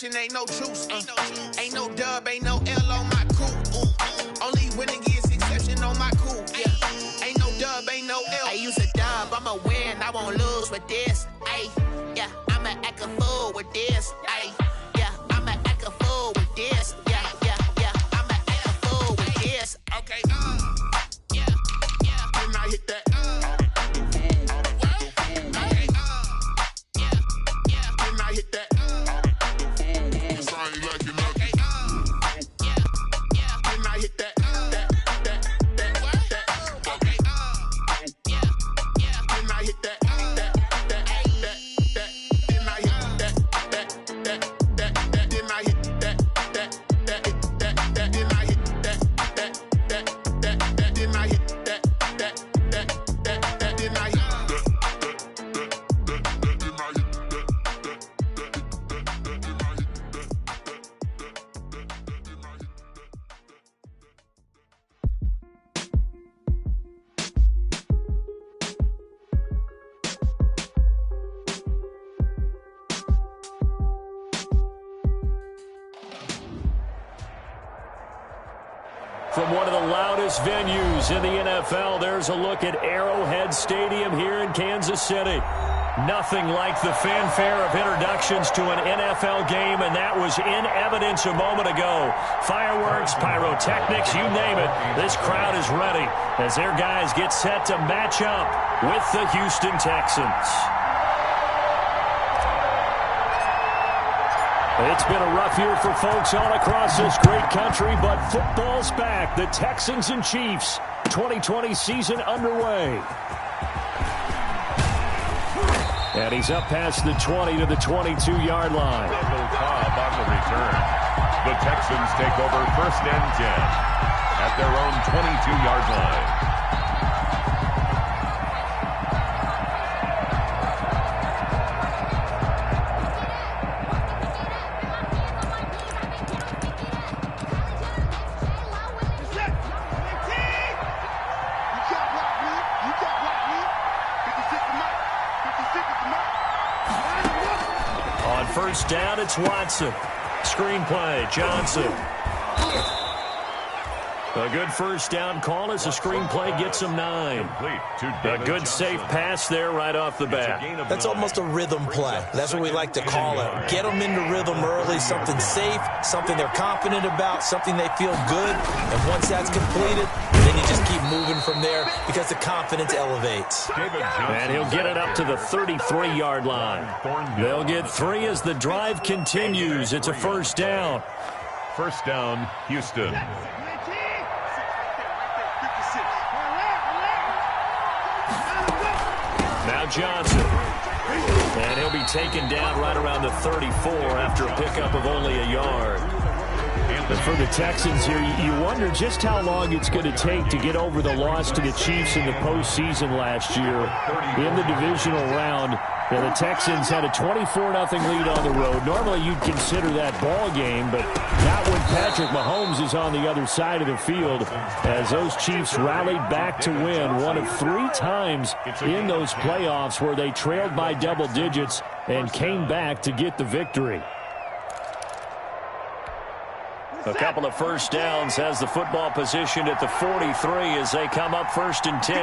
exception, ain't no truce. Ain't no dub, ain't no L on my coupe. Only winning is exception on my coupe. Yeah. Ain't no dub, ain't no L. I use a dub, I'ma win, I won't lose with this. Ay, yeah, I'ma act a fool with this. Ay, yeah, I'ma act a fool with this. Yeah, yeah, yeah, I'ma act a fool with this. Okay, yeah, yeah. When I hit that, From one of the loudest venues in the NFL, there's a look at Arrowhead Stadium here in Kansas City. Nothing like the fanfare of introductions to an NFL game, and that was in evidence a moment ago. Fireworks, pyrotechnics, you name it. This crowd is ready as their guys get set to match up with the Houston Texans. It's been a rough year for folks all across this great country, but football's back. The Texans and Chiefs, 2020 season underway. And he's up past the 20 to the 22-yard line. Cobb on the return. The Texans take over 1st and 10 at their own 22-yard line. First down, it's Watson. Screenplay, Johnson. A good first down call as the screenplay gets him 9. A good safe pass there right off the bat. That's almost a rhythm play. That's what we like to call it. Get them into rhythm early, something safe, something they're confident about, something they feel good. And once that's completed, then you just keep moving from there because the confidence elevates. And he'll get it up to the 33-yard line. They'll get 3 as the drive continues. It's a first down. First down, Houston. Now Johnson. And he'll be taken down right around the 34 after a pickup of only a yard. But for the Texans here, you wonder just how long it's going to take to get over the loss to the Chiefs in the postseason last year. In the divisional round, the Texans had a 24-0 lead on the road. Normally you'd consider that ball game, but not when Patrick Mahomes is on the other side of the field, as those Chiefs rallied back to win one of 3 times in those playoffs where they trailed by double digits and came back to get the victory. A couple of first downs has the football positioned at the 43 as they come up 1st and 10.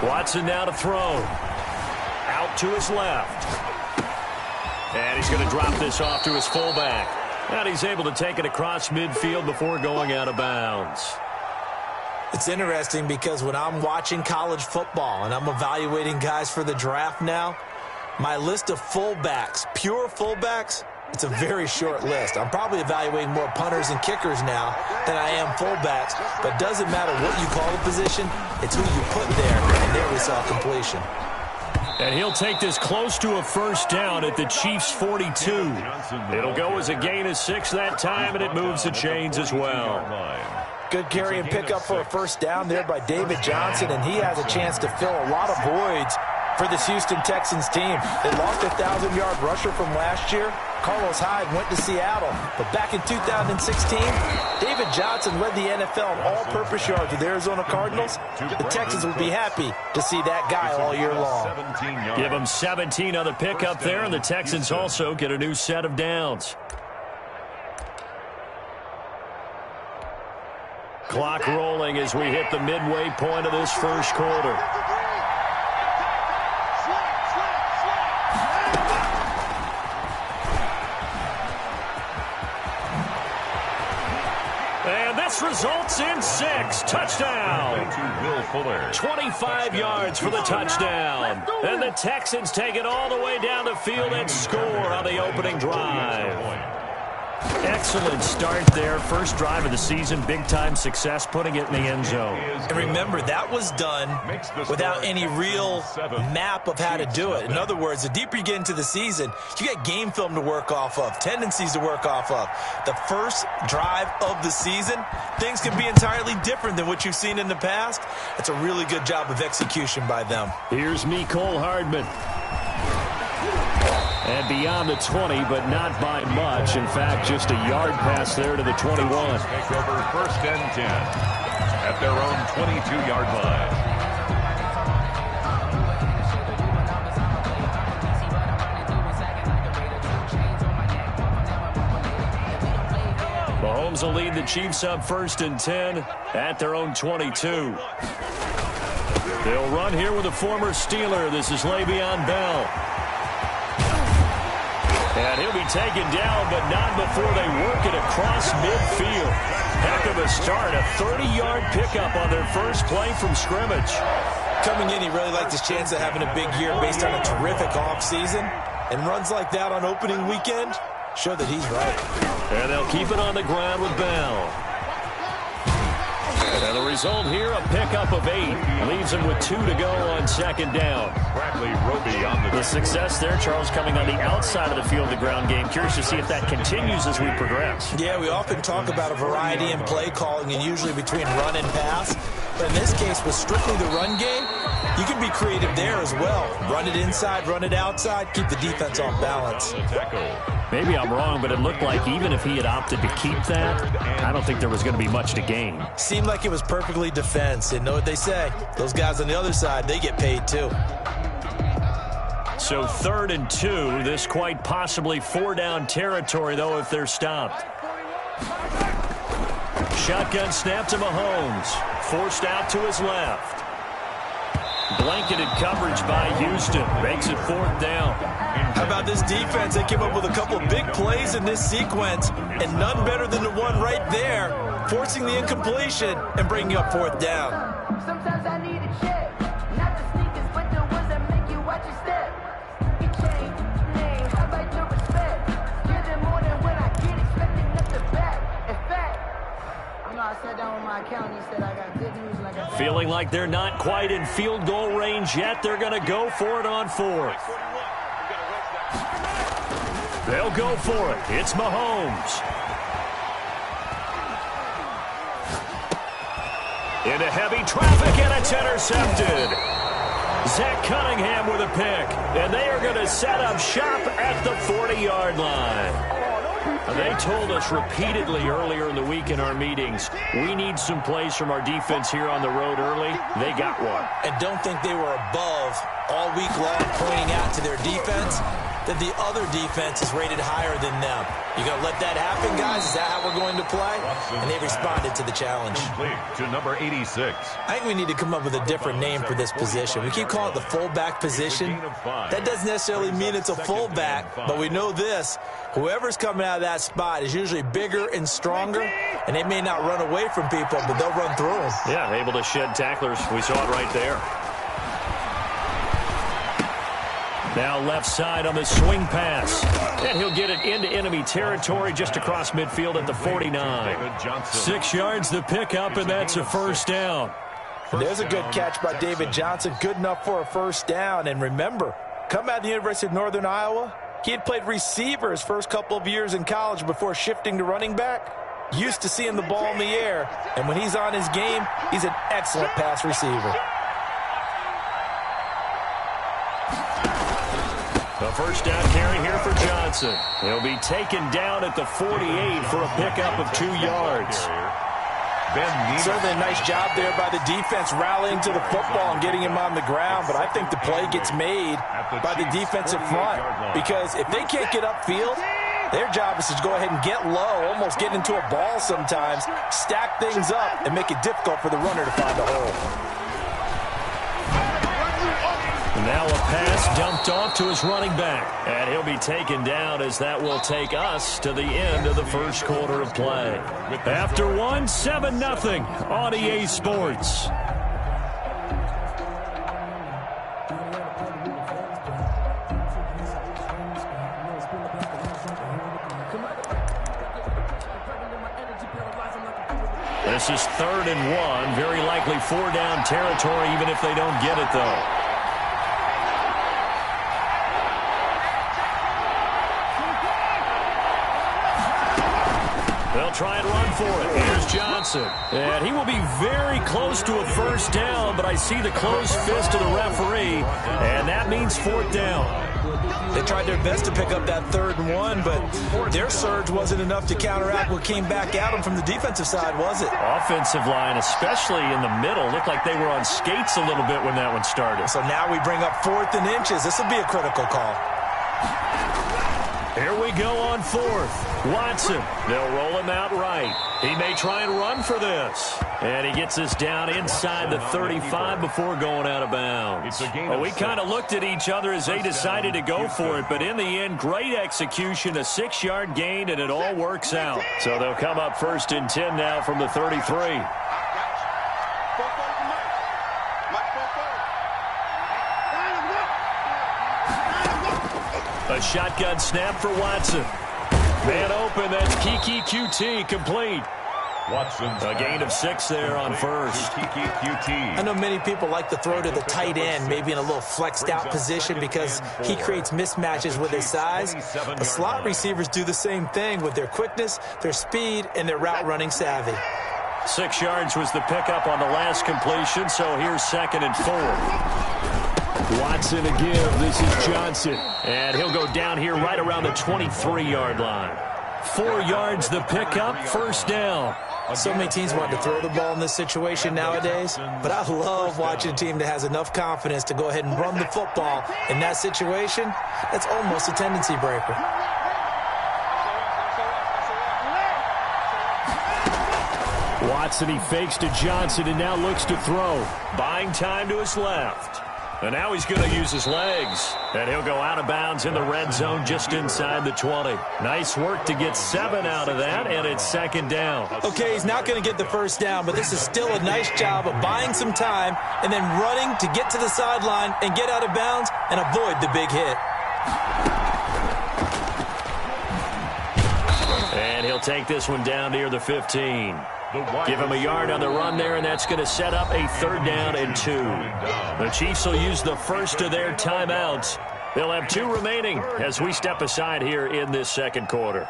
Watson now to throw. Out to his left. And he's going to drop this off to his fullback. And he's able to take it across midfield before going out of bounds. It's interesting because when I'm watching college football and I'm evaluating guys for the draft now, my list of fullbacks, pure fullbacks, it's a very short list. I'm probably evaluating more punters and kickers now than I am fullbacks, but doesn't matter what you call the position, it's who you put there, and there we saw completion. And he'll take this close to a first down at the Chiefs' 42. It'll go as a gain of 6 that time, and it moves the chains as well. Good carry and pickup for a first down there by David Johnson, and he has a chance to fill a lot of voids for this Houston Texans team. They lost a 1,000-yard rusher from last year, Carlos Hyde went to Seattle. But back in 2016, David Johnson led the NFL in all-purpose yards with the Arizona Cardinals. The Texans will be happy to see that guy all year long. Give him 17 on the pickup there, and the Texans also get a new set of downs. Clock rolling as we hit the midway point of this first quarter. And this results in 6. Touchdown. 25 yards for the touchdown. And the Texans take it all the way down the field and score on the opening drive. Excellent start there. First drive of the season. Big-time success, putting it in the end zone. And remember, that was done without any real map of how to do it. In other words, the deeper you get into the season, you got game film to work off of, tendencies to work off of. The first drive of the season, things can be entirely different than what you've seen in the past. It's a really good job of execution by them. Here's Mecole Hardman. And beyond the 20, but not by much. In fact, just a yard pass there to the 21. Take over 1st and 10 at their own 22-yard line. Mahomes will lead the Chiefs up 1st and 10 at their own 22. They'll run here with a former Steeler. This is Le'Veon Bell. And he'll be taken down, but not before they work it across midfield. Heck of a start, a 30-yard pickup on their first play from scrimmage. Coming in, he really liked his chance of having a big year based on a terrific offseason. And runs like that on opening weekend show that he's right. And they'll keep it on the ground with Bell. And the result here, a pickup of 8. Leaves him with 2 to go on 2nd down. Bradley Roby on The success there, Charles, coming on the outside of the field, the ground game. Curious to see if that continues as we progress. Yeah, we often talk about a variety in play calling and usually between run and pass. But in this case, with strictly the run game, you can be creative there as well. Run it inside, run it outside, keep the defense off balance. Maybe I'm wrong, but it looked like even if he had opted to keep that, I don't think there was going to be much to gain. Seemed like it was perfectly defense. And know what they say? Those guys on the other side, they get paid too. So 3rd and 2. This quite possibly 4-down territory, though, if they're stopped. Shotgun snap to Mahomes. Forced out to his left. Blanketed coverage by Houston. Makes it 4th down. How about this defense? They came up with a couple of big plays in this sequence, and none better than the one right there, forcing the incompletion and bringing up 4th down. Sometimes I need a check, not the sneakers, but the ones that make you watch your step. You change name, how about your respect? Give them more than when I get expecting nothing back. In fact, I sat down with my accountant, he said I got good news and I got bad. Feeling like they're not quite in field goal range yet, they're going to go for it on 4th. They'll go for it. It's Mahomes. Into heavy traffic, and it's intercepted. Zach Cunningham with a pick, and they are going to set up shop at the 40-yard line. They told us repeatedly earlier in the week in our meetings, we need some plays from our defense here on the road early. They got one. And don't think they were above all week long pointing out to their defense that the other defense is rated higher than them. You going to let that happen, guys? Is that how we're going to play? And they responded to the challenge. To number 86. I think we need to come up with a different name for this position. We keep calling it the fullback position. That doesn't necessarily mean it's a fullback, but we know this. Whoever's coming out of that spot is usually bigger and stronger, and they may not run away from people, but they'll run through them. Yeah, able to shed tacklers. We saw it right there. Now left side on the swing pass. And he'll get it into enemy territory just across midfield at the 49. 6 yards the pickup, and that's a 1st down. And there's a good catch by David Johnson. Good enough for a 1st down. And remember, come out of the University of Northern Iowa, he had played receiver his first couple of years in college before shifting to running back. Used to seeing the ball in the air. And when he's on his game, he's an excellent pass receiver. A first down carry here for Johnson. He'll be taken down at the 48 for a pickup of 2 yards. Certainly a nice job there by the defense rallying to the football and getting him on the ground, but I think the play gets made by the defensive front because if they can't get upfield, their job is to go ahead and get low, almost get into a ball sometimes, stack things up, and make it difficult for the runner to find a hole. Now a pass dumped off to his running back. And he'll be taken down as that will take us to the end of the first quarter of play. After one, 7-0 on EA Sports. This is 3rd and 1. Very likely 4-down territory even if they don't get it, though. They'll try and run for it. Here's Johnson. And he will be very close to a first down, but I see the closed fist of the referee, and that means 4th down. They tried their best to pick up that 3rd and 1, but their surge wasn't enough to counteract what came back at them from the defensive side, was it? Offensive line, especially in the middle, looked like they were on skates a little bit when that one started. So now we bring up 4th and inches. This will be a critical call. Here we go on 4th. Watson. They'll roll him out right. He may try and run for this. And he gets us down inside the 35 before going out of bounds. Well, we kind of looked at each other as they decided to go for it. But in the end, great execution, a 6-yard gain, and it all works out. So they'll come up 1st and 10 now from the 33. A shotgun snap for Watson. Man open, that's Kiki QT complete. Watson's a gain of 6 there on 1st. I know many people like to throw to the tight end, maybe in a little flexed out position because he creates mismatches with his size. The slot receivers do the same thing with their quickness, their speed, and their route running savvy. 6 yards was the pickup on the last completion, so here's 2nd and 4. Watson a give. This is Johnson. And he'll go down here right around the 23-yard line. 4 yards the pickup, 1st down. So many teams want to throw the ball in this situation nowadays, but I love watching a team that has enough confidence to go ahead and run the football. In that situation, that's almost a tendency breaker. Watson, he fakes to Johnson and now looks to throw. Buying time to his left. And now he's going to use his legs. And he'll go out of bounds in the red zone just inside the 20. Nice work to get 7 out of that, and it's 2nd down. Okay, he's not going to get the 1st down, but this is still a nice job of buying some time and then running to get to the sideline and get out of bounds and avoid the big hit. And he'll take this one down near the 15. Give him a yard on the run there, and that's going to set up a 3rd down and 2. The Chiefs will use the first of their timeouts. They'll have 2 remaining as we step aside here in this 2nd quarter.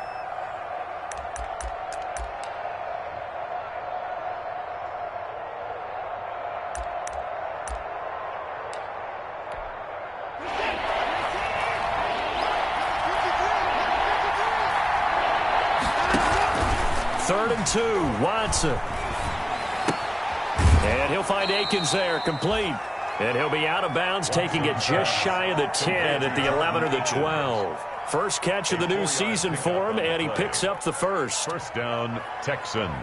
Third and 2, Watson. And he'll find Akins there, complete. And he'll be out of bounds, taking it just shy of the 10 at the 11 or the 12. First catch of the new season for him, and he picks up the first. 1st down, Texans.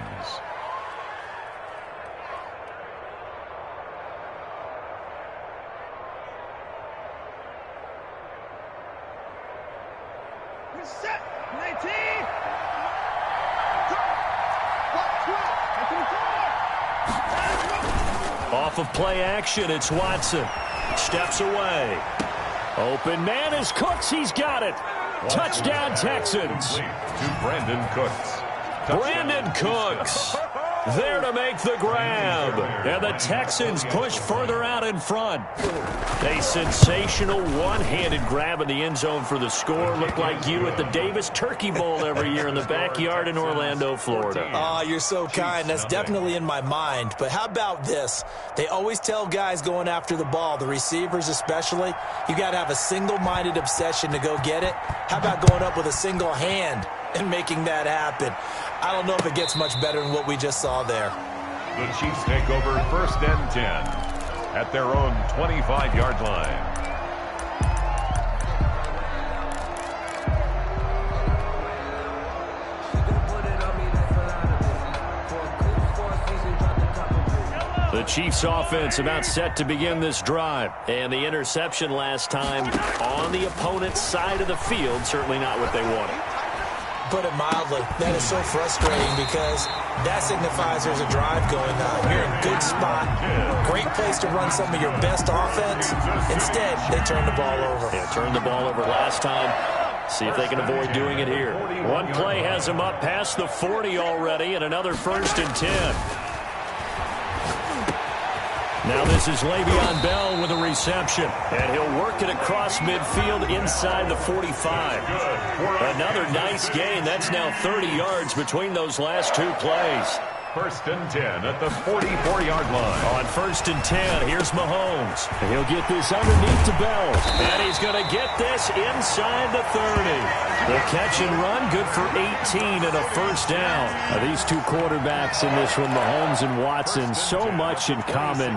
Set, 19. Off of play action, it's Watson. Steps away. Open man is Cooks. He's got it. Touchdown, Texans. To Brandon Cooks. Brandon Cooks. there to make the grab. And the Texans push further out in front. A sensational one-handed grab in the end zone for the score. Looked like you at the Davis Turkey Bowl every year in the backyard in Orlando, Florida. Oh, you're so kind. That's definitely in my mind. But how about this? They always tell guys going after the ball, the receivers especially, you got to have a single-minded obsession to go get it. How about going up with a single hand and making that happen? I don't know if it gets much better than what we just saw there. The Chiefs take over 1st and 10 at their own 25-yard line. The Chiefs offense about set to begin this drive. And the interception last time on the opponent's side of the field, certainly not what they wanted. Put it mildly, that is so frustrating because that signifies there's a drive going on. You're in a good spot, great place to run some of your best offense. Instead, they turn the ball over. Yeah, turned the ball over last time. See if they can avoid doing it here. One play has them up past the 40 already, and another 1st and 10. Now this is Le'Veon Bell with a reception, and he'll work it across midfield inside the 45. Another nice gain. That's now 30 yards between those last two plays. 1st and 10 at the 44-yard line. On 1st and 10, here's Mahomes. He'll get this underneath to Bell, and he's going to get this inside the 30. The catch and run, good for 18 and a 1st down. Now, these two quarterbacks in this one, Mahomes and Watson, so much in common.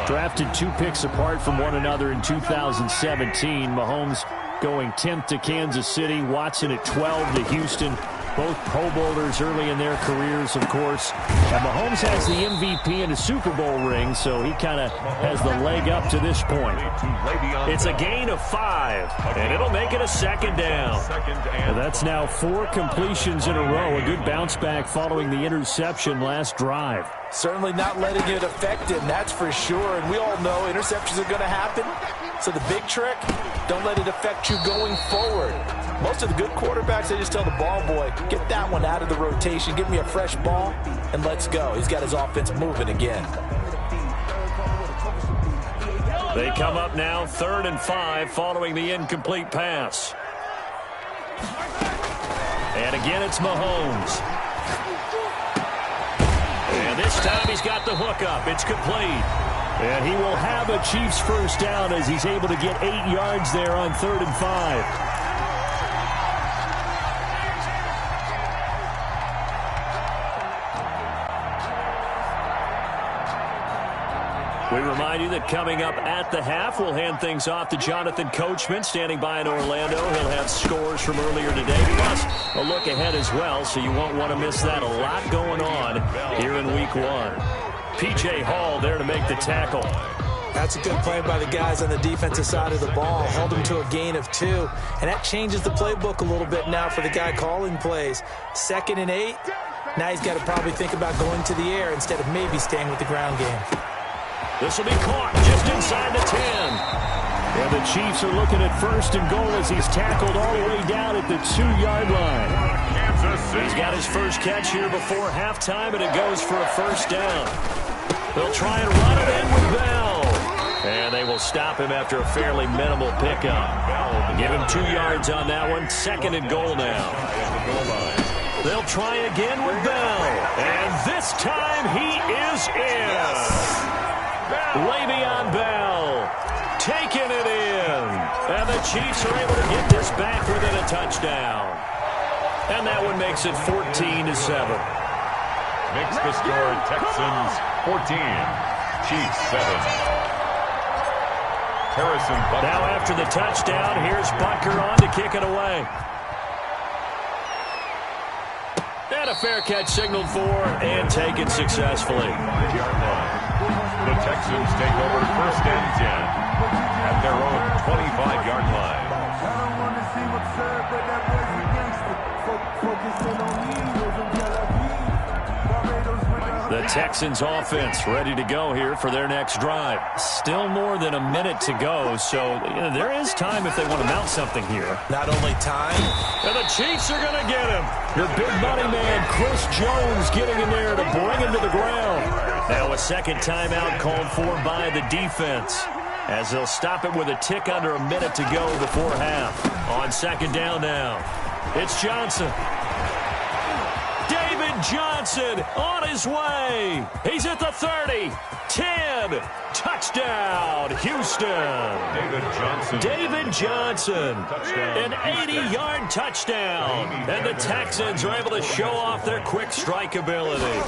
Drafted 2 picks apart from one another in 2017. Mahomes going 10th to Kansas City, Watson at 12 to Houston. Both Pro Bowlers early in their careers, of course. And Mahomes has the MVP and a Super Bowl ring, so he kind of has the leg up to this point. It's a gain of 5, and it'll make it a 2nd down. And that's now 4 completions in a row. A good bounce back following the interception last drive. Certainly not letting it affect him, that's for sure. And we all know interceptions are going to happen. So the big trick, don't let it affect you going forward. Most of the good quarterbacks, they just tell the ball boy, get that one out of the rotation, give me a fresh ball, and let's go. He's got his offense moving again. They come up now 3rd and 5 following the incomplete pass. And again, it's Mahomes. And this time he's got the hook up. It's complete. And he will have a Chiefs 1st down as he's able to get 8 yards there on 3rd and 5. We remind you that coming up at the half, we'll hand things off to Jonathan Coachman, standing by in Orlando. He'll have scores from earlier today, plus a look ahead as well, so you won't want to miss that. A lot going on here in Week 1. P.J. Hall there to make the tackle. That's a good play by the guys on the defensive side of the ball. Held him to a gain of 2, and that changes the playbook a little bit now for the guy calling plays. 2nd and 8, now he's got to probably think about going to the air instead of maybe staying with the ground game. This will be caught just inside the 10. And the Chiefs are looking at 1st and goal as he's tackled all the way down at the 2-yard line. He's got his first catch here before halftime, and it goes for a 1st down. They'll try and run it in with Bell. And they will stop him after a fairly minimal pickup. Give him 2 yards on that one. 2nd and goal now. They'll try again with Bell. And this time he is in. Le'Veon Bell taking it in. And the Chiefs are able to get this back within a touchdown. And that one makes it 14-7. Makes the score Texans 14, Chiefs 7. Harrison Butker. Now after the touchdown, here's Butker on to kick it away. And a fair catch signaled for and taken successfully. 5-yard line. The Texans take over 1st and 10 at their own 25-yard line. The Texans offense ready to go here for their next drive. Still more than a minute to go, so there is time if they want to mount something here. Not only time. And the Chiefs are going to get him. Your big money man, Chris Jones, getting in there to bring him to the ground. Now a second timeout called for by the defense, as they'll stop it with a tick under a minute to go before half. On second down now, it's Johnson. Johnson on his way. He's at the 30, 10, touchdown, Houston. David Johnson, an 80-yard touchdown. And the Texans are able to show off their quick strike ability.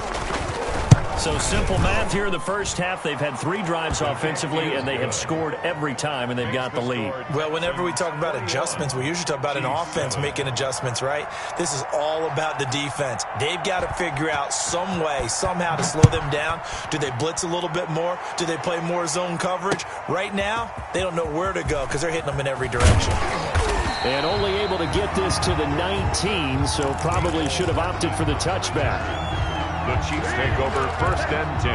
So simple math here in the first half. They've had 3 drives offensively, and they have scored every time, and they've got the lead. Well, whenever we talk about adjustments, we usually talk about an offense making adjustments, right? This is all about the defense. They've got to figure out some way, somehow to slow them down. Do they blitz a little bit more? Do they play more zone coverage? Right now, they don't know where to go because they're hitting them in every direction. And only able to get this to the 19, so probably should have opted for the touchback. The Chiefs take over first and 10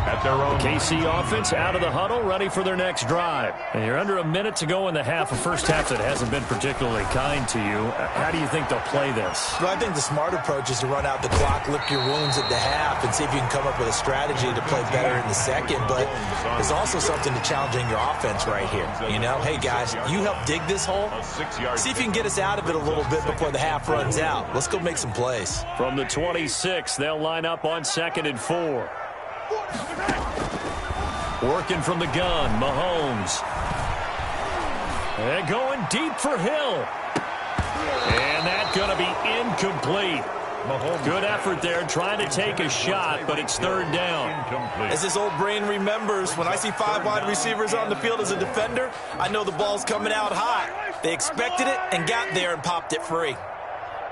at their own. KC offense out of the huddle, ready for their next drive. And you're under a minute to go in the half, a first half that hasn't been particularly kind to you. How do you think they'll play this? Well, I think the smart approach is to run out the clock, lick your wounds at the half, and see if you can come up with a strategy to play better in the second. But there's also something to challenging your offense right here. You know, hey, guys, you help dig this hole. See if you can get us out of it a little bit before the half runs out. Let's go make some plays. From the 26, they'll line up on 2nd and 4. Working from the gun, Mahomes. And going deep for Hill. And that's going to be incomplete. Good effort there, trying to take a shot, but it's 3rd down. As this old brain remembers, when I see 5 wide receivers on the field as a defender, I know the ball's coming out high. They expected it and got there and popped it free.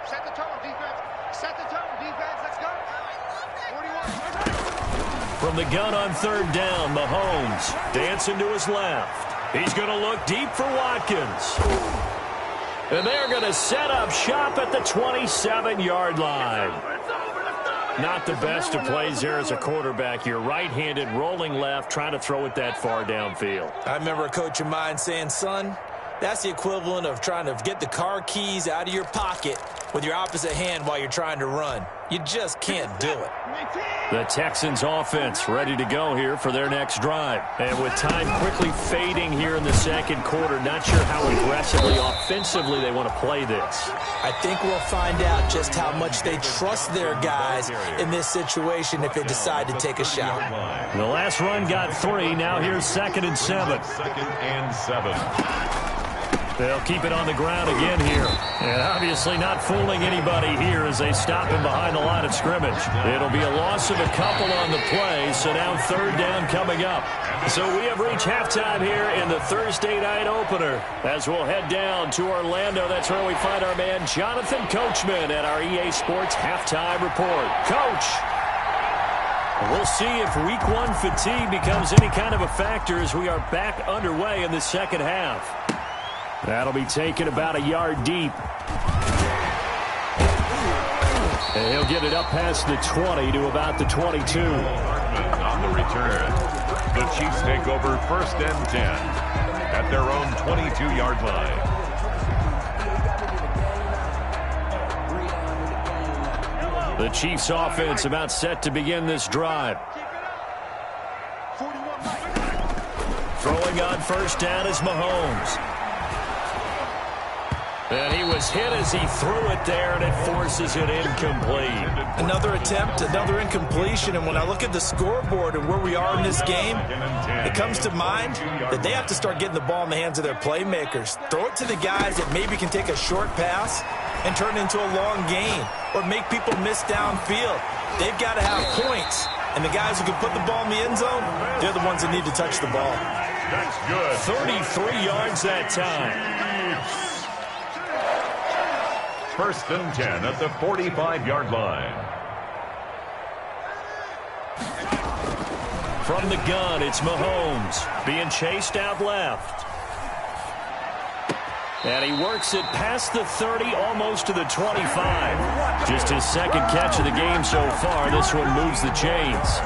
Set the tone, defense. Set the tone, defense. Let's go. 41. From the gun on 3rd down, Mahomes dancing to his left. He's going to look deep for Watkins. And they're going to set up shop at the 27-yard line. Not the best of plays there as a quarterback. You're right-handed, rolling left, trying to throw it that far downfield. I remember a coach of mine saying, son, that's the equivalent of trying to get the car keys out of your pocket with your opposite hand while you're trying to run. You just can't do it. The Texans offense ready to go here for their next drive. And with time quickly fading here in the second quarter, not sure how aggressively, offensively they want to play this. I think we'll find out just how much they trust their guys in this situation if they decide to take a shot. The last run got 3. Now here's 2nd and 7. 2nd and 7. They'll keep it on the ground again here. And obviously not fooling anybody here as they stop him behind the line of scrimmage. It'll be a loss of a couple on the play, so now 3rd down coming up. So we have reached halftime here in the Thursday night opener. As we'll head down to Orlando, that's where we find our man Jonathan Coachman at our EA Sports Halftime Report. Coach, we'll see if Week 1 fatigue becomes any kind of a factor as we are back underway in the second half. That'll be taken about a yard deep. And he'll get it up past the 20 to about the 22. On the return, the Chiefs take over 1st and 10 at their own 22-yard line. The Chiefs offense about set to begin this drive. Throwing on 1st down is Mahomes. And he was hit as he threw it there, and it forces it incomplete. Another attempt, another incompletion, and when I look at the scoreboard and where we are in this game, it comes to mind that they have to start getting the ball in the hands of their playmakers. Throw it to the guys that maybe can take a short pass and turn it into a long gain or make people miss downfield. They've got to have points, and the guys who can put the ball in the end zone, they're the ones that need to touch the ball. That's good. 33 yards that time. 1st and 10 at the 45-yard line. From the gun, it's Mahomes being chased out left. And he works it past the 30, almost to the 25. Just his second catch of the game so far. This one moves the chains.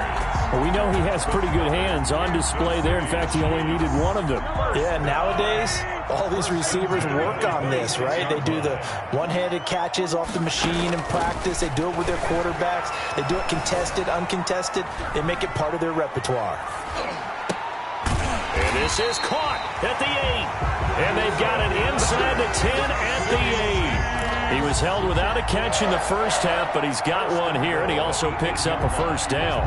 Well, we know he has pretty good hands on display there. In fact, he only needed one of them. Yeah, nowadays, all these receivers work on this, right? They do the one-handed catches off the machine in practice. They do it with their quarterbacks. They do it contested, uncontested. They make it part of their repertoire. And this is caught at the 8. And they've got it inside the 10 at the 8. He was held without a catch in the first half, but he's got one here, and he also picks up a first down.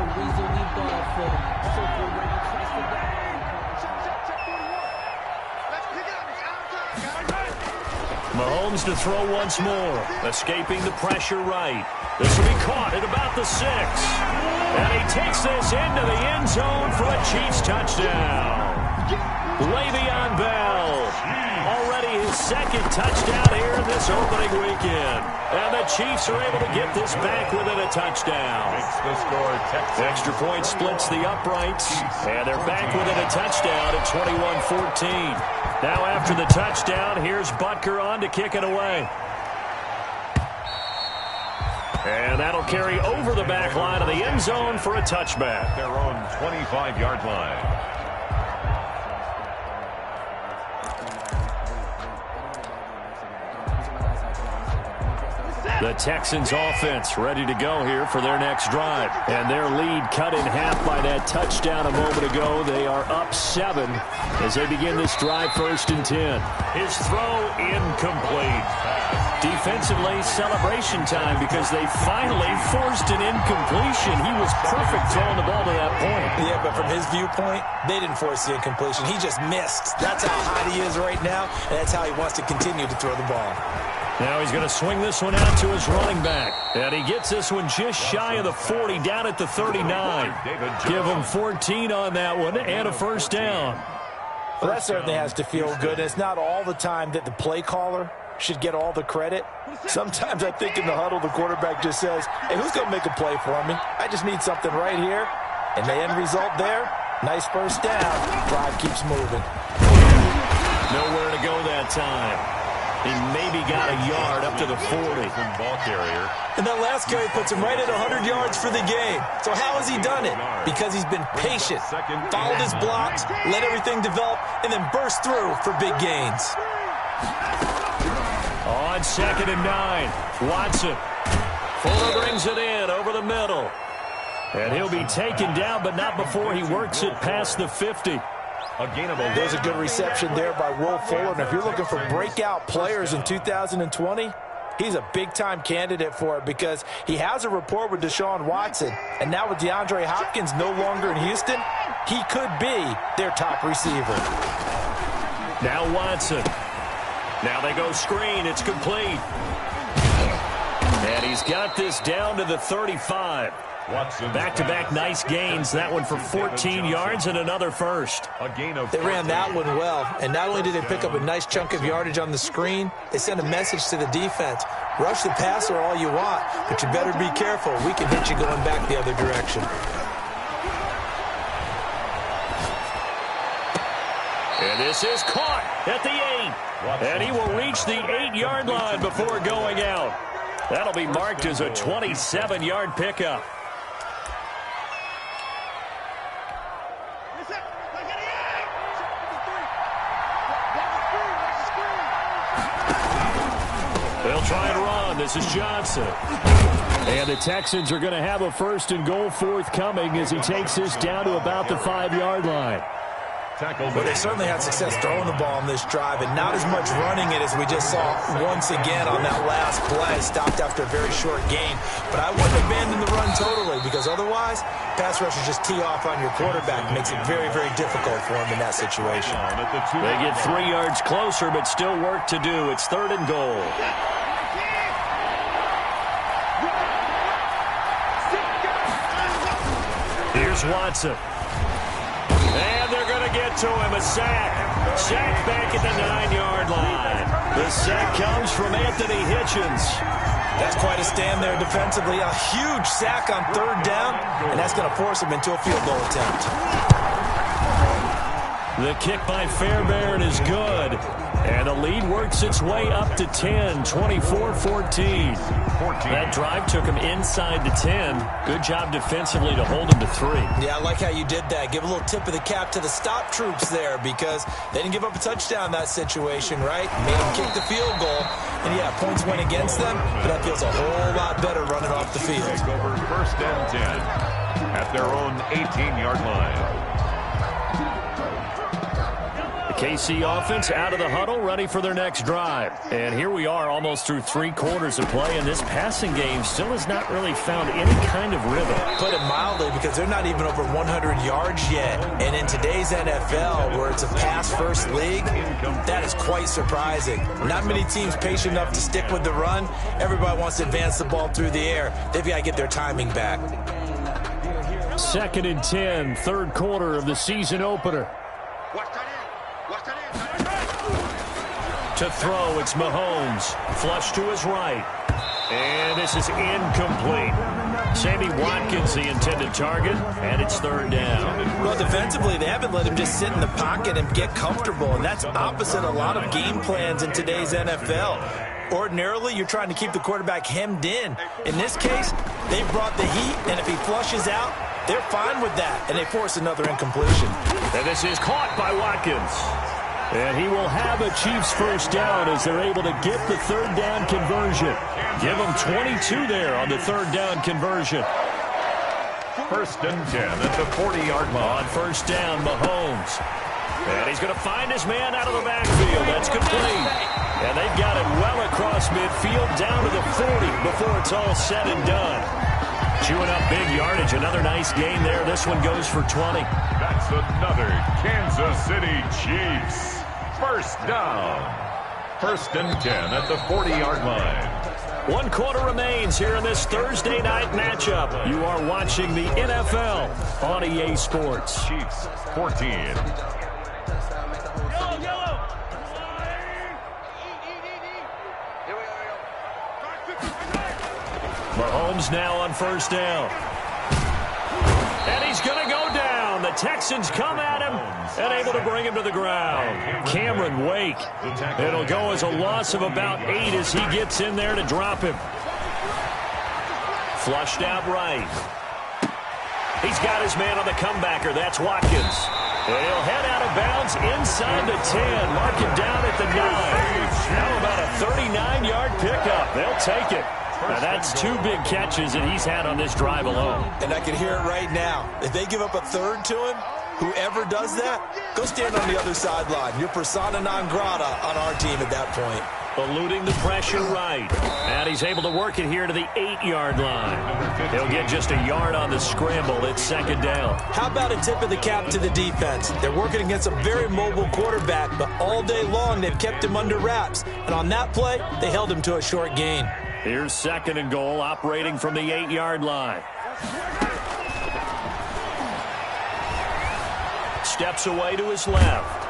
Mahomes to throw once more, escaping the pressure right. This will be caught at about the 6. And he takes this into the end zone for a Chiefs touchdown. Le'Veon Bell, already his second touchdown here in this opening weekend. And the Chiefs are able to get this back within a touchdown. Makes the score Texans. Extra point splits the uprights, and they're back within a touchdown at 21-14. Now after the touchdown, here's Butker on to kick it away. And that'll carry over the back line of the end zone for a touchback. Their own 25-yard line. The Texans offense ready to go here for their next drive. And their lead cut in half by that touchdown a moment ago. They are up 7 as they begin this drive 1st and 10. His throw incomplete. Defensively, celebration time because they finally forced an incompletion. He was perfect throwing the ball to that point. Yeah, but from his viewpoint, they didn't force the incompletion. He just missed. That's how hot he is right now, and that's how he wants to continue to throw the ball. Now he's going to swing this one out to his running back. And he gets this one just shy of the 40, down at the 39. Give him 14 on that one and a first down. Well, that certainly has to feel good. It's not all the time that the play caller should get all the credit. Sometimes I think in the huddle, the quarterback just says, hey, who's going to make a play for me? I just need something right here. And the end result there, nice first down. Drive keeps moving. Nowhere to go that time. He maybe got a yard up to the 40. Ball carrier. And that last carry puts him right at 100 yards for the game. So how has he done it? Because he's been patient, followed his blocks, let everything develop, and then burst through for big gains. On 2nd and 9, Watson. Fuller brings it in over the middle. And he'll be taken down, but not before he works it past the 50. There's a good reception there by Will Fuller. And if you're looking for breakout players in 2020, he's a big-time candidate for it because he has a rapport with Deshaun Watson. And now with DeAndre Hopkins no longer in Houston, he could be their top receiver. Now Watson. Now they go screen. It's complete. And he's got this down to the 35. Back-to-back nice gains. That one for 14 yards and another first. They ran that one well, and not only did they pick up a nice chunk of yardage on the screen, they sent a message to the defense. Rush the passer all you want, but you better be careful. We can hit you going back the other direction. And this is caught at the 8. And he will reach the 8-yard line before going out. That'll be marked as a 27-yard pickup. They'll try and run. This is Johnson. And the Texans are going to have a 1st and goal forthcoming as he takes this down to about the 5-yard line. But they certainly had success throwing the ball on this drive, and not as much running it as we just saw once again on that last play. Stopped after a very short gain. But I wouldn't abandon the run totally, because otherwise, pass rushers just tee off on your quarterback. It makes it very, very difficult for him in that situation. They get 3 yards closer, but still work to do. It's 3rd and goal. Here's Watson. And they're going to get to him. A sack. Sack back at the 9-yard line. The sack comes from Anthony Hitchens. That's quite a stand there defensively. A huge sack on 3rd down, and that's going to force him into a field goal attempt. The kick by Fairbairn is good. And the lead works its way up to 10, 24-14. That drive took him inside the 10. Good job defensively to hold him to 3. Yeah, I like how you did that. Give a little tip of the cap to the stop troops there because they didn't give up a touchdown in that situation, right? Made them kick the field goal. And, yeah, points went against them, but that feels a whole lot better running off the field. Take over 1st and 10 at their own 18-yard line. KC offense out of the huddle, ready for their next drive. And here we are almost through 3 quarters of play, and this passing game still has not really found any kind of rhythm. Put it mildly, because they're not even over 100 yards yet. And in today's NFL, where it's a pass-first league, that is quite surprising. Not many teams patient enough to stick with the run. Everybody wants to advance the ball through the air. They've got to get their timing back. 2nd and 10, 3rd quarter of the season opener. To throw, it's Mahomes. Flush to his right. And this is incomplete. Sammy Watkins, the intended target, and it's 3rd down. Well, defensively, they haven't let him just sit in the pocket and get comfortable, and that's opposite a lot of game plans in today's NFL. Ordinarily, you're trying to keep the quarterback hemmed in. In this case, they brought the heat, and if he flushes out, they're fine with that, and they force another incompletion. And this is caught by Watkins. And he will have a Chiefs 1st down as they're able to get the 3rd down conversion. Give them 22 there on the 3rd down conversion. 1st and 10 at the 40-yard line. On 1st down, Mahomes. And he's going to find his man out of the backfield. That's complete. And they've got it well across midfield down to the 40 before it's all said and done. Chewing up big yardage. Another nice gain there. This one goes for 20. That's another Kansas City Chiefs 1st down. 1st and 10 at the 40-yard line. 1 quarter remains here in this Thursday night matchup. You are watching the NFL on EA Sports. Chiefs 14. Mahomes now on 1st down. And he's going to go down. The Texans come at him and able to bring him to the ground. Cameron Wake. It'll go as a loss of about 8 as he gets in there to drop him. Flushed out right. He's got his man on the comebacker. That's Watkins. And he'll head out of bounds inside the 10. Mark him down at the 9. Now about a 39-yard pickup. They'll take it. Now that's 2 big catches that he's had on this drive alone. And I can hear it right now. If they give up a 3rd to him, whoever does that, go stand on the other sideline. You're persona non grata on our team at that point. Eluding the pressure right. And he's able to work it here to the 8-yard line. He'll get just a yard on the scramble. It's 2nd down. How about a tip of the cap to the defense? They're working against a very mobile quarterback, but all day long they've kept him under wraps. And on that play, they held him to a short gain. Here's 2nd and goal, operating from the 8-yard line. Steps away to his left.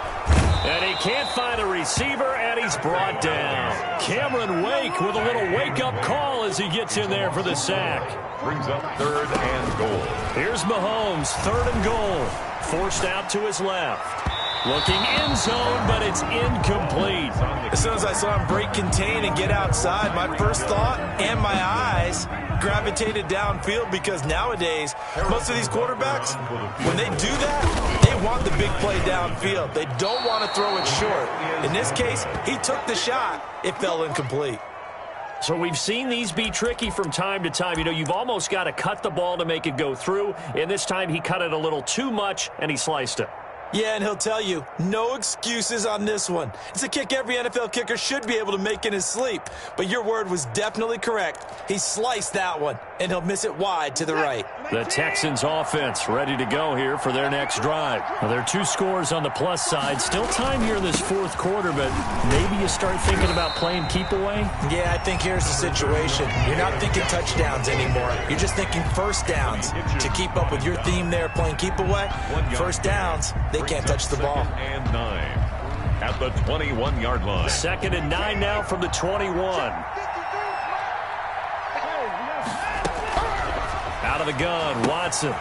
And he can't find a receiver, and he's brought down. Cameron Wake with a little wake-up call as he gets in there for the sack. Brings up 3rd and goal. Here's Mahomes, 3rd and goal. Forced out to his left. Looking end zone, but it's incomplete. As soon as I saw him break contain and get outside, my first thought and my eyes gravitated downfield because nowadays, most of these quarterbacks, when they do that, they want the big play downfield. They don't want to throw it short. In this case, he took the shot. It fell incomplete. So we've seen these be tricky from time to time. You know, you've almost got to cut the ball to make it go through. And this time he cut it a little too much, and he sliced it. Yeah, and he'll tell you, no excuses on this one. It's a kick every NFL kicker should be able to make in his sleep. But your word was definitely correct. He sliced that one, and he'll miss it wide to the right. The Texans offense ready to go here for their next drive. Well, there are 2 scores on the plus side. Still time here in this 4th quarter, but maybe you start thinking about playing keep away? Yeah, I think here's the situation. You're not thinking touchdowns anymore. You're just thinking 1st downs. To keep up with your theme there, playing keep away, 1st downs, they can't touch the ball. 2nd and 9 at the 21-yard line. 2nd and 9 now from the 21. Out of the gun, Watson.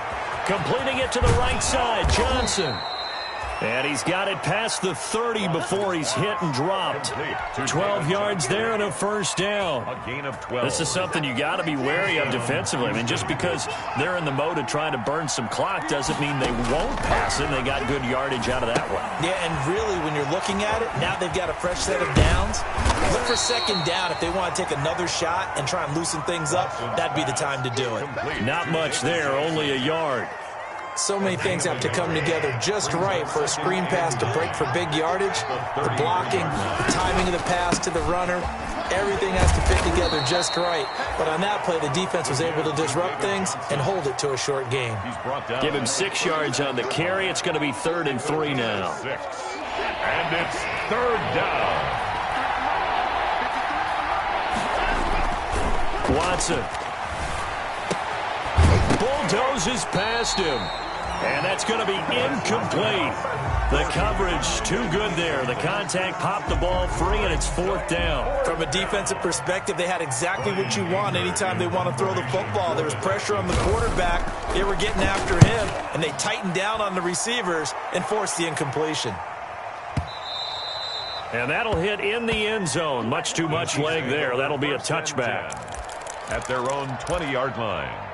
Completing it to the right side, Johnson. And he's got it past the 30 before he's hit and dropped. 12 yards there and a first down. A gain of 12. This is something you got to be wary of defensively. I mean, just because they're in the mode of trying to burn some clock doesn't mean they won't pass it. They got good yardage out of that one. Yeah, and really, when you're looking at it, now they've got a fresh set of downs. Look for second down. If they want to take another shot and try and loosen things up, that'd be the time to do it. Not much there, only a yard. So many things have to come together just right for a screen pass to break for big yardage. The blocking, the timing of the pass to the runner, everything has to fit together just right. But on that play, the defense was able to disrupt things and hold it to a short gain. Give him 6 yards on the carry. It's going to be 3rd and 3 now. And it's 3rd down. Watson bulldozes past him. And that's going to be incomplete. The coverage too good there. The contact popped the ball free, and it's 4th down. From a defensive perspective, they had exactly what you want anytime they want to throw the football. There was pressure on the quarterback. They were getting after him, and they tightened down on the receivers and forced the incompletion. And that'll hit in the end zone. Much too much leg there. That'll be a touchback. At their own 20-yard line.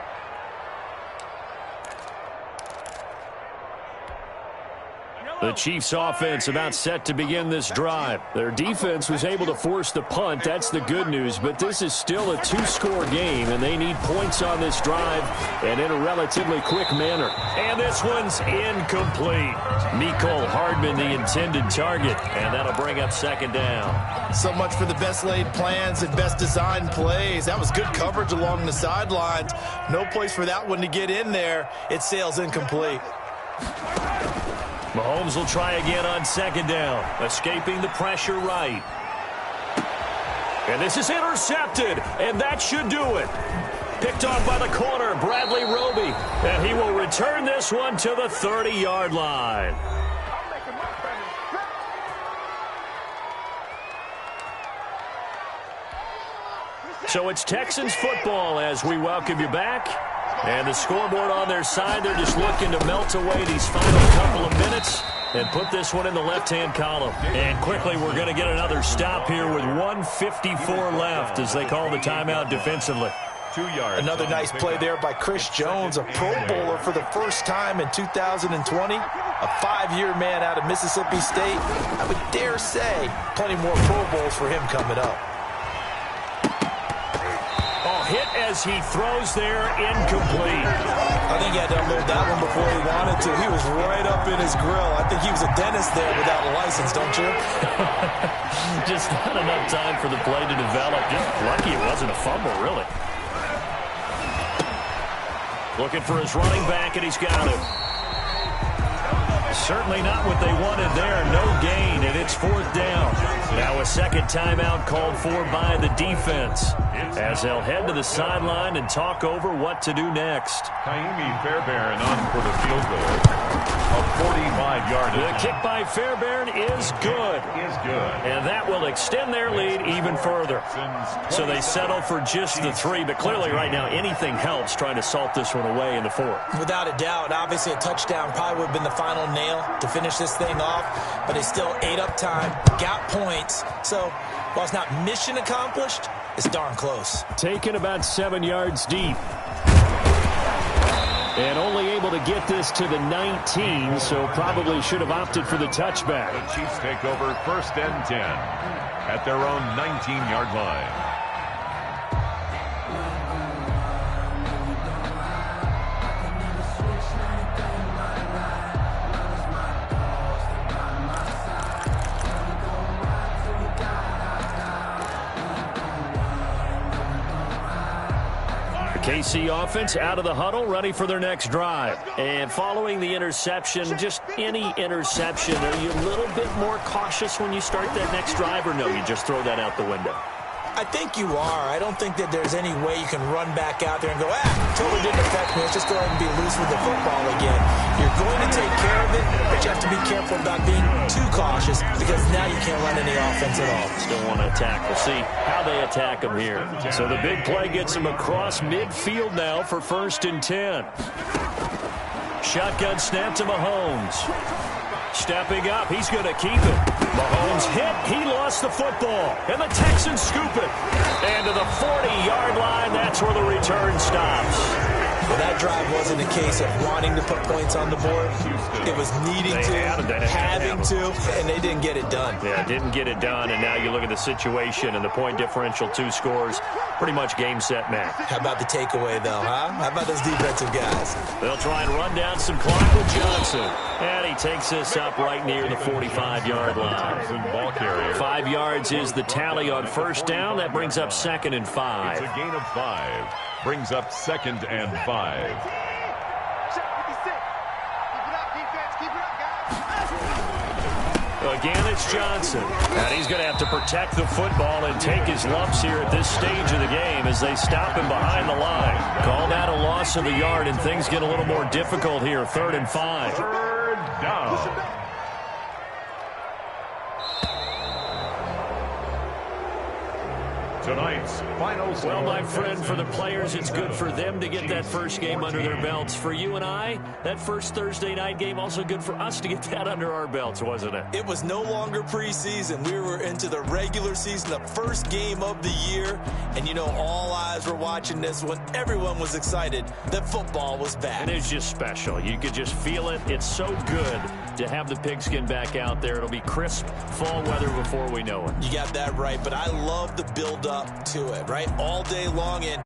The Chiefs offense about set to begin this drive. Their defense was able to force the punt. That's the good news. But this is still a 2-score game, and they need points on this drive and in a relatively quick manner. And this one's incomplete. Mecole Hardman, the intended target, and that'll bring up 2nd down. So much for the best laid plans and best designed plays. That was good coverage along the sidelines. No place for that one to get in there. It sails incomplete. Mahomes will try again on 2nd down, escaping the pressure right. And this is intercepted, and that should do it. Picked off by the corner, Bradley Roby, and he will return this one to the 30-yard line. So it's Texans football as we welcome you back. And the scoreboard on their side, they're just looking to melt away these final couple of minutes and put this one in the left-hand column. And quickly, we're going to get another stop here with 1:54 left as they call the timeout defensively. 2 yards. Another nice play there by Chris Jones, a Pro Bowler for the first time in 2020. A 5-year man out of Mississippi State. I would dare say plenty more Pro Bowls for him coming up. Hit as he throws there, incomplete. I think he had to unload that one before he wanted to. He was right up in his grill. I think he was a dentist there without a license, don't you? Just not enough time for the play to develop. Just lucky it wasn't a fumble, really. Looking for his running back, and he's got it. Certainly not what they wanted there. No gain, and it's 4th down. Now a second timeout called for by the defense as they'll head to the sideline and talk over what to do next. Kaimi Fairbairn on for the field goal. A 45-yard The kick by Fairbairn is good. And that will extend their lead even further. So they settle for just the 3, but clearly right now anything helps trying to salt this one away in the 4th. Without a doubt, obviously a touchdown probably would have been the final nail to finish this thing off, but it's still ate up time, got points. So while it's not mission accomplished, it's darn close. Taken about 7 yards deep. And only able to get this to the 19, so probably should have opted for the touchback. The Chiefs take over 1st and 10 at their own 19-yard line. KC offense out of the huddle, ready for their next drive. And following the interception, just any interception, are you a little bit more cautious when you start that next drive, or no, you just throw that out the window? I think you are. I don't think that there's any way you can run back out there and go, totally didn't affect me. Let's just go ahead and be loose with the football again. You're going to take care of it, but you have to be careful about being too cautious because now you can't run any offense at all. Still want to attack. We'll see how they attack them here. So the big play gets them across midfield now for 1st and 10. Shotgun snap to Mahomes. Stepping up, he's going to keep it. Mahomes hit, he lost the football, and the Texans scoop it. And to the 40-yard line, that's where the return stops. Well, that drive wasn't a case of wanting to put points on the board. It was needing having to, and they didn't get it done. Yeah, didn't get it done, and now you look at the situation and the point differential, 2 scores, pretty much game, set, match. How about the takeaway, though, huh? How about those defensive guys? They'll try and run down some clock with Johnson. And he takes this up right near the 45-yard line. 5 yards is the tally on first down. That brings up 2nd and 5. It's a gain of 5. Brings up 2nd and 5. Again, it's Johnson. And he's going to have to protect the football and take his lumps here at this stage of the game as they stop him behind the line. Call that a loss of a yard, and things get a little more difficult here. 3rd and 5. 3rd down. Tonight's final score. Well, my friend, for the players, it's good for them to get that first game under their belts. For you and I, that first Thursday night game, also good for us to get that under our belts, wasn't it? It was no longer preseason. We were into the regular season, the first game of the year. And, you know, all eyes were watching this when everyone was excited that football was back. And it's just special. You could just feel it. It's so good to have the pigskin back out there. It'll be crisp fall weather before we know it. You got that right, but I love the build-up to it, right? All day long, and